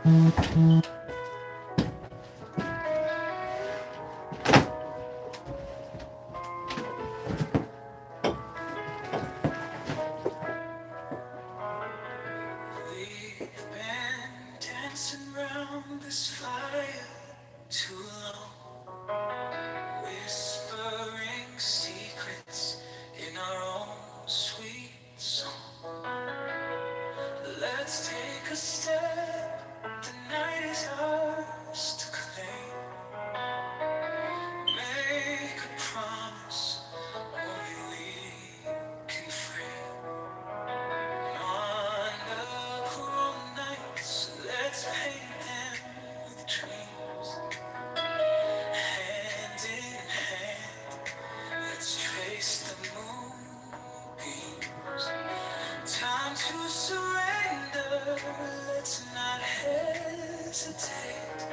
We've been dancing round this fire too long, whispering secrets in our own sweet song. Let's take a step, the night is ours to claim. Make a promise, only we can frame. On the cool nights, let's paint them with dreams. Hand in hand, let's trace the moonbeams. Time to surrender, let's not hesitate.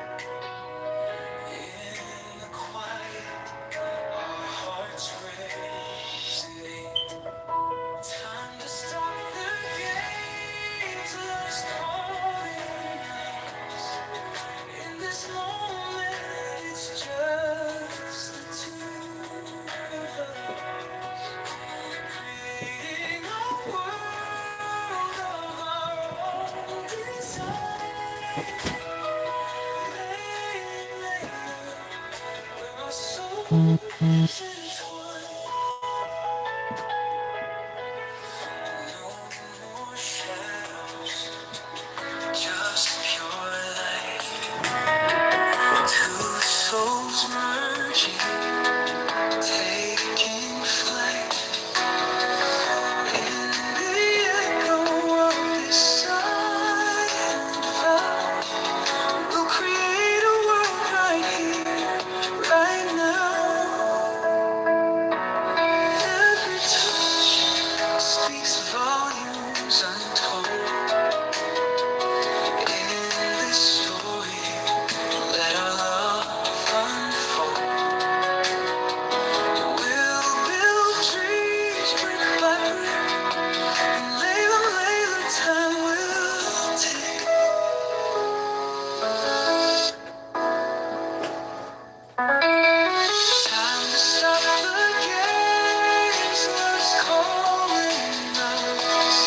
In the quiet, our hearts resonate. Time to stop the games, love's calling us. In this moment, it's just the two of us, creating a world of our own design. Laying where our souls intertwine. No more shadows, just pure light. Two souls merging, taking flight. In the echo of this silent vow, we'll create a world right here, right now. Every touch speaks volumes untold. In this story, let our love unfold. We'll build dreams brick by brick, and Layla, time will tick. Time to stop the games, love's calling us.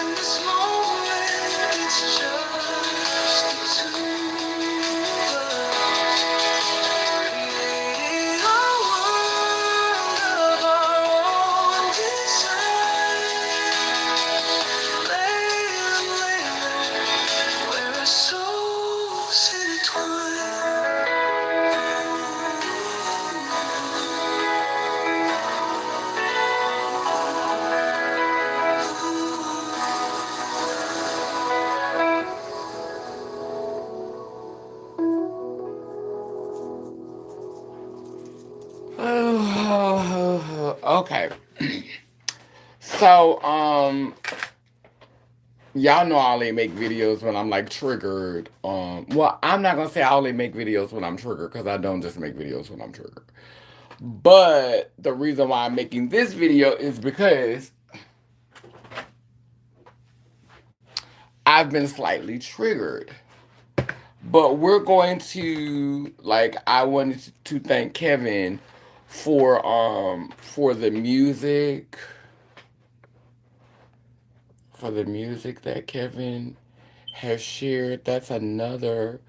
In this moment, it's just the two of us, creating a world of our own design. Layla, where our souls intertwine. Okay. So, y'all know I only make videos when I'm like triggered. Well, I'm not gonna say I only make videos when I'm triggered because I don't just make videos when I'm triggered. But the reason why I'm making this video is because I've been slightly triggered. But we're going to I wanted to thank Kevin for the music that Kevin has shared. That's another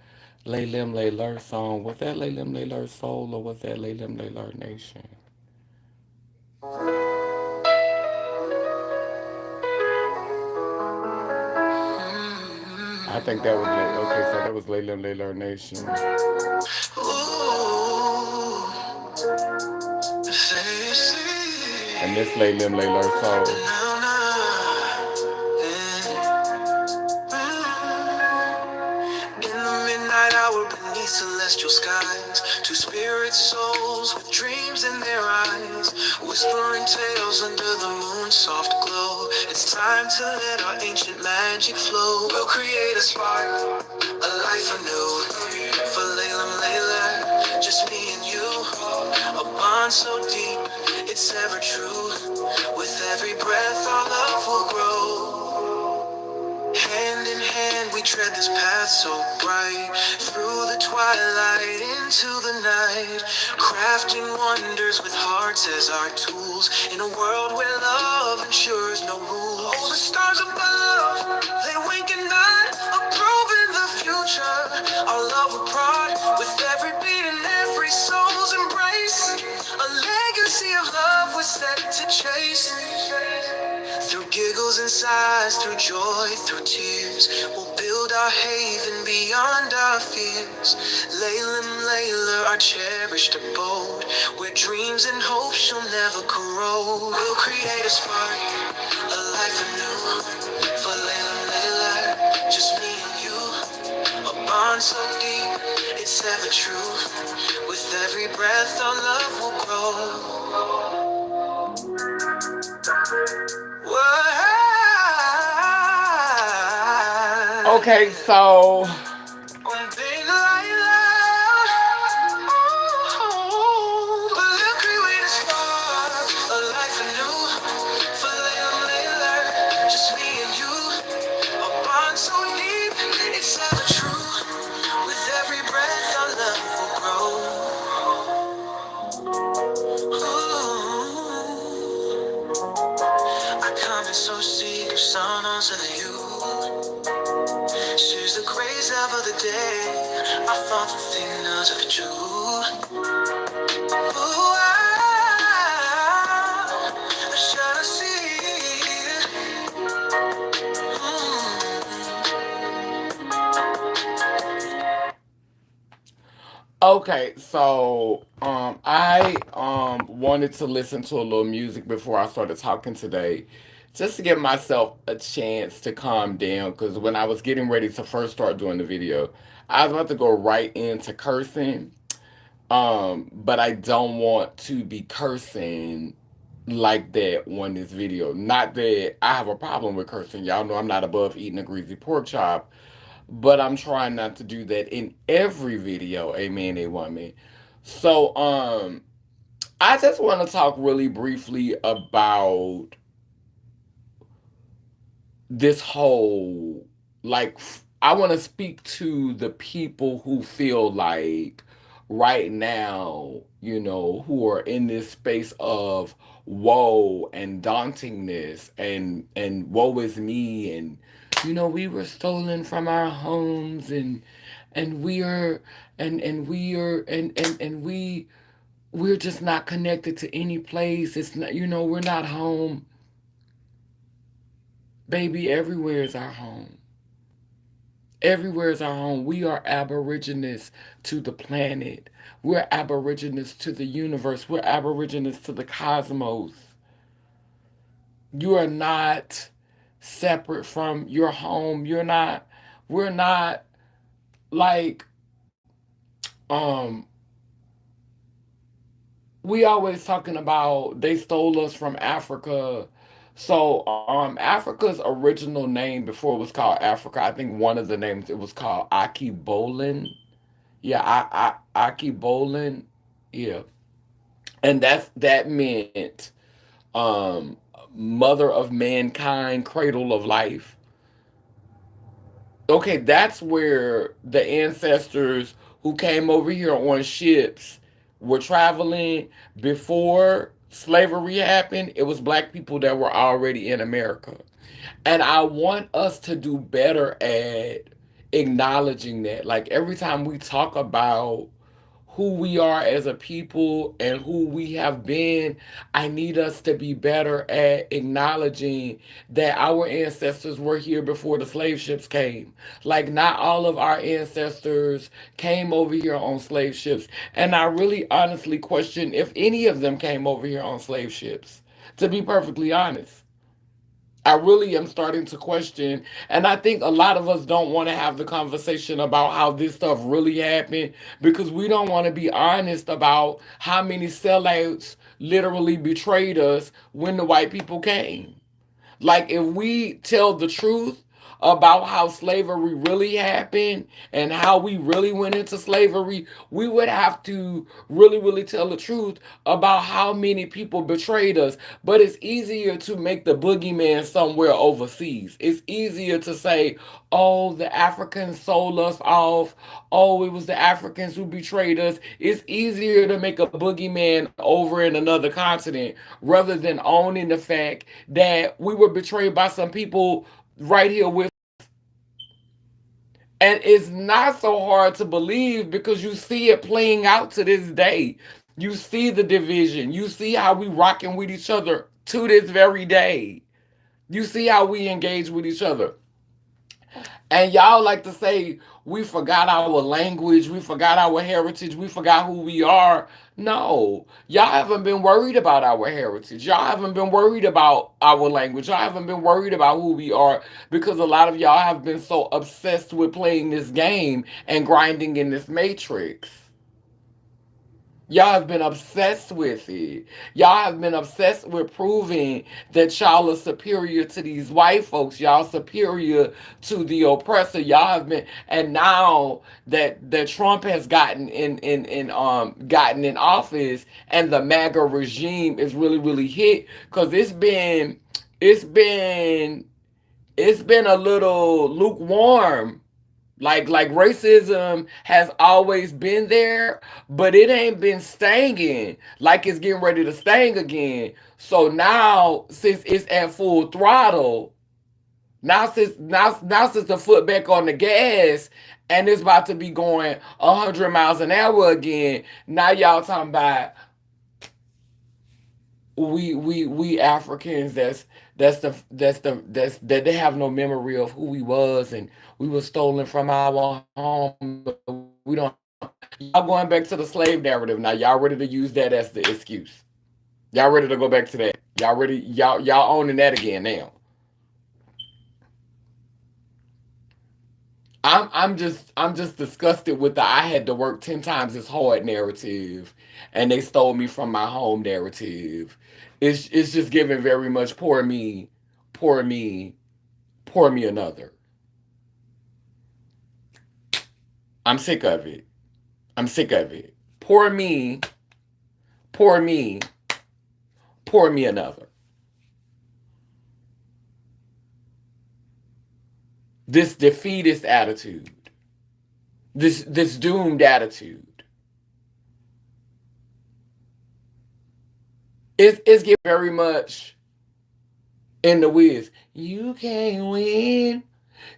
Laylim Layler song. Was that Laylim Layler Soul or was that Laylim Layler Nation? I think that was okay. So that was Laylim Layler Nation. And this Laylim Layler Soul. In the midnight hour beneath celestial skies, two spirit souls with dreams in their eyes, whispering tales under the moon's soft glow. It's time to let our ancient magic flow. We'll create a spark, a life anew, for Layla Layla, just me and you. A bond so deep, it's ever true. With every breath, our love will grow. Hand in hand, we tread this path so bright, through the twilight into the night, crafting wonders with hearts as our tools, in a world where love ensures no rules. Oh, the stars above, they wink at night, approving the future. Our love will prod with every beat and every soul's embrace. A legacy of love we're set to chase. Through giggles and sighs, through joy, through tears, we'll build our haven beyond our fears. Layla, Layla, our cherished abode, where dreams and hopes shall never corrode. We'll create a spark, a life anew, for Layla, Layla, just me and you. A bond so deep, it's ever true. With every breath, our love will grow. Okay, so so seek of songs of you. She's the grace of the day. I thought the thinners of you. Ooh, I shall see. okay, so I wanted to listen to a little music before I started talking today, just to give myself a chance to calm down. Because when I was getting ready to first start doing the video, I was about to go right into cursing. But I don't want to be cursing like that on this video. Not that I have a problem with cursing. Y'all know I'm not above eating a greasy pork chop, but I'm trying not to do that in every video. Amen, a woman. So, I just want to talk really briefly about this whole, like, I want to speak to the people who feel like right now, who are in this space of woe and dauntingness and woe is me, and we were stolen from our homes, and we are and we are and we're just not connected to any place. It's not, we're not home. Baby, everywhere is our home. Everywhere is our home. We are aborigines to the planet. We're aborigines to the universe. We're aborigines to the cosmos. You are not separate from your home. We're not like, um, we always talking about they stole us from Africa. So Africa's original name before it was called Africa, I think one of the names it was called Aki Bolin. Yeah, Aki Bolin. Yeah. And that meant um mother of mankind, cradle of life. Okay, that's where the ancestors who came over here on ships were traveling before slavery happened. It was black people that were already in America. And I want us to do better at acknowledging that. Like every time we talk about who we are as a people and who we have been, I need us to be better at acknowledging that our ancestors were here before the slave ships came. Like, not all of our ancestors came over here on slave ships. And I really honestly question if any of them came over here on slave ships, to be perfectly honest. I really am starting to question, and I think a lot of us don't want to have the conversation about how this stuff really happened because we don't want to be honest about how many sellouts literally betrayed us when the white people came. Like, if we tell the truth about how slavery really happened and how we really went into slavery, we would have to really, really tell the truth about how many people betrayed us. But it's easier to make the boogeyman somewhere overseas. It's easier to say, oh, the Africans sold us off. Oh, it was the Africans who betrayed us. It's easier to make a boogeyman over in another continent rather than owning the fact that we were betrayed by some people right here with. And it's not so hard to believe because you see it playing out to this day. You see the division. You see how we rocking with each other to this very day. You see how we engage with each other. And y'all like to say we forgot our language, we forgot our heritage, we forgot who we are. No, y'all haven't been worried about our heritage. Y'all haven't been worried about our language. Y'all haven't been worried about who we are because a lot of y'all have been so obsessed with playing this game and grinding in this matrix. Y'all have been obsessed with it. Y'all have been obsessed with proving that y'all are superior to these white folks. Y'all superior to the oppressor. Y'all have been, and now that Trump has gotten in office, and the MAGA regime is really really hit because it's been it's been a little lukewarm. Like racism has always been there, but it ain't been staying like it's getting ready to sting again. So now since it's at full throttle, now since the foot back on the gas and it's about to be going 100 miles an hour again, now y'all talking about we Africans that they have no memory of who we was and we were stolen from our home. We don't y'all going back to the slave narrative now. Y'all ready to use that as the excuse. Y'all ready to go back to that. Y'all owning that again now. I'm just disgusted with the I had to work 10 times as hard narrative and they stole me from my home narrative. It's just giving very much poor me, pour me another. I'm sick of it. I'm sick of it. Pour me, pour me another. This defeatist attitude, this doomed attitude. It's getting very much in the Wiz. You can't win.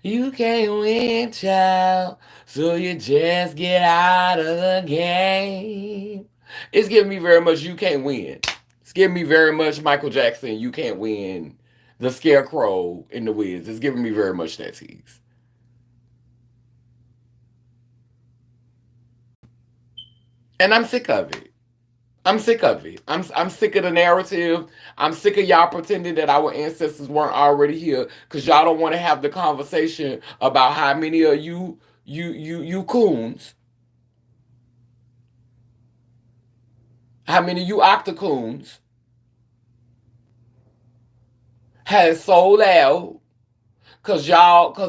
You can't win, child. So you just get out of the game. It's giving me very much you can't win. It's giving me very much Michael Jackson, you can't win. The scarecrow in the Wiz. It's giving me very much that tease. And I'm sick of it. I'm sick of it. I'm sick of the narrative. I'm sick of y'all pretending that our ancestors weren't already here because y'all don't want to have the conversation about how many of you coons, how many of you octocoons has sold out cause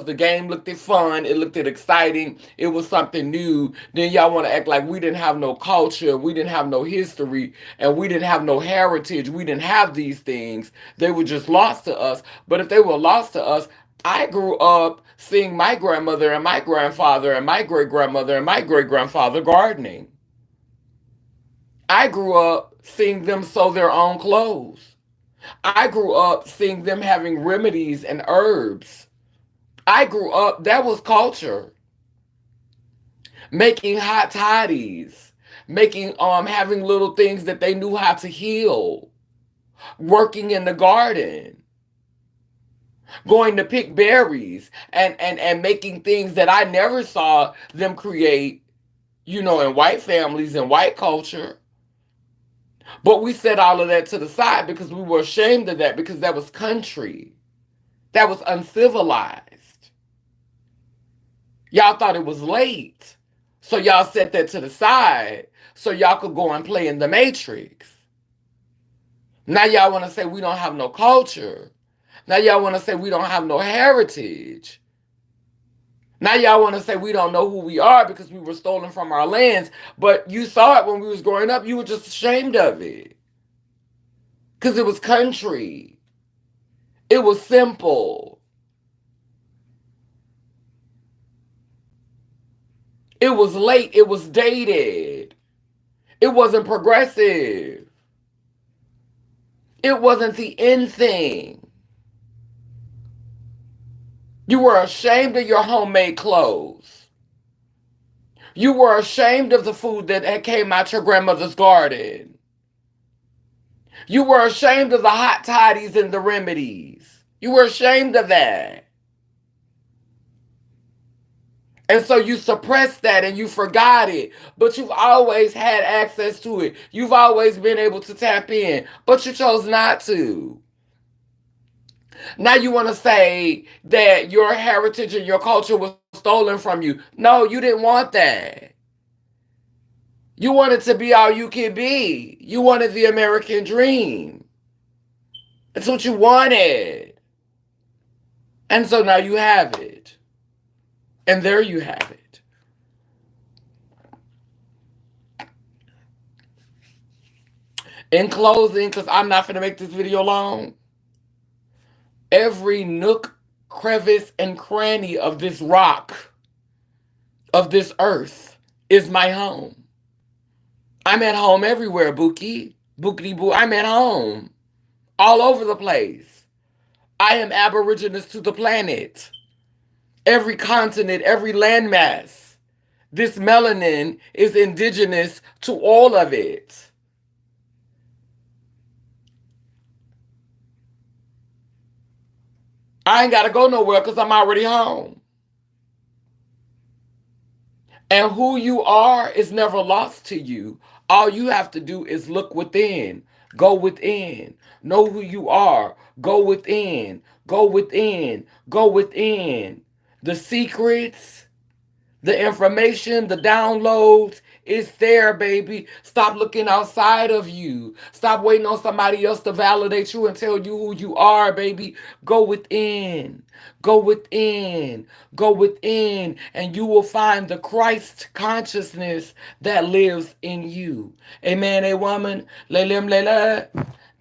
the game looked it fun, it looked it exciting, it was something new. Then y'all want to act like we didn't have no culture, we didn't have no history, and we didn't have no heritage. We didn't have these things. They were just lost to us. But if they were lost to us, I grew up seeing my grandmother and my grandfather and my great grandmother and my great grandfather gardening. I grew up seeing them sew their own clothes. I grew up seeing them having remedies and herbs. I grew up, that was culture. Making hot toddies, making having little things that they knew how to heal, working in the garden, going to pick berries and making things that I never saw them create, in white families and white culture. But we set all of that to the side because we were ashamed of that because that was country. That was uncivilized. Y'all thought it was late. So y'all set that to the side so y'all could go and play in the Matrix. Now y'all want to say we don't have no culture. Now y'all want to say we don't have no heritage. Now y'all want to say we don't know who we are because we were stolen from our lands. But you saw it when we was growing up. You were just ashamed of it. Because it was country. It was simple. It was late. It was dated. It wasn't progressive. It wasn't the in thing. You were ashamed of your homemade clothes. You were ashamed of the food that came out your grandmother's garden. You were ashamed of the hot toddies and the remedies. You were ashamed of that. And so you suppressed that and you forgot it. But you've always had access to it. You've always been able to tap in. But you chose not to. Now you want to say that your heritage and your culture was stolen from you. No, you didn't want that. You wanted to be all you could be. You wanted the American dream. That's what you wanted. And so now you have it. And there you have it. In closing, because I'm not going to make this video long, every nook, crevice, and cranny of this rock, of this earth, is my home. I'm at home everywhere, Bookie. Bookity boo. I'm at home. All over the place. I am aboriginous to the planet. Every continent, every landmass. This melanin is indigenous to all of it. I ain't got to go nowhere because I'm already home. And who you are is never lost to you. All you have to do is look within. Go within. Know who you are. Go within. Go within. Go within. The secrets, the information, the downloads, it's there, baby. Stop looking outside of you. Stop waiting on somebody else to validate you and tell you who you are, baby. Go within. Go within. Go within. And you will find the Christ consciousness that lives in you. Amen, a woman. Lelem lela.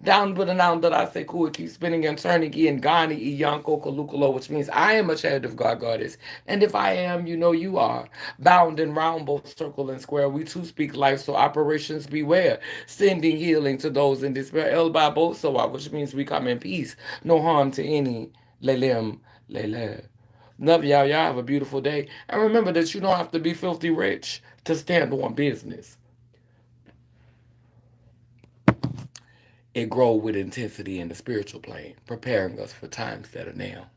Down with the noun that I say cool, keep spinning and turning in Gani Iyanko Kalukalo, which means I am a child of God goddess. And if I am, you know you are. Bound and round, both circle and square. We too speak life, so operations beware. Sending healing to those in despair. El Babosoa, which means we come in peace. No harm to any. Lelem Lele. Love y'all. Y'all have a beautiful day. And remember that you don't have to be filthy rich to stand on business. It grow with intensity in the spiritual plane, preparing us for times that are now.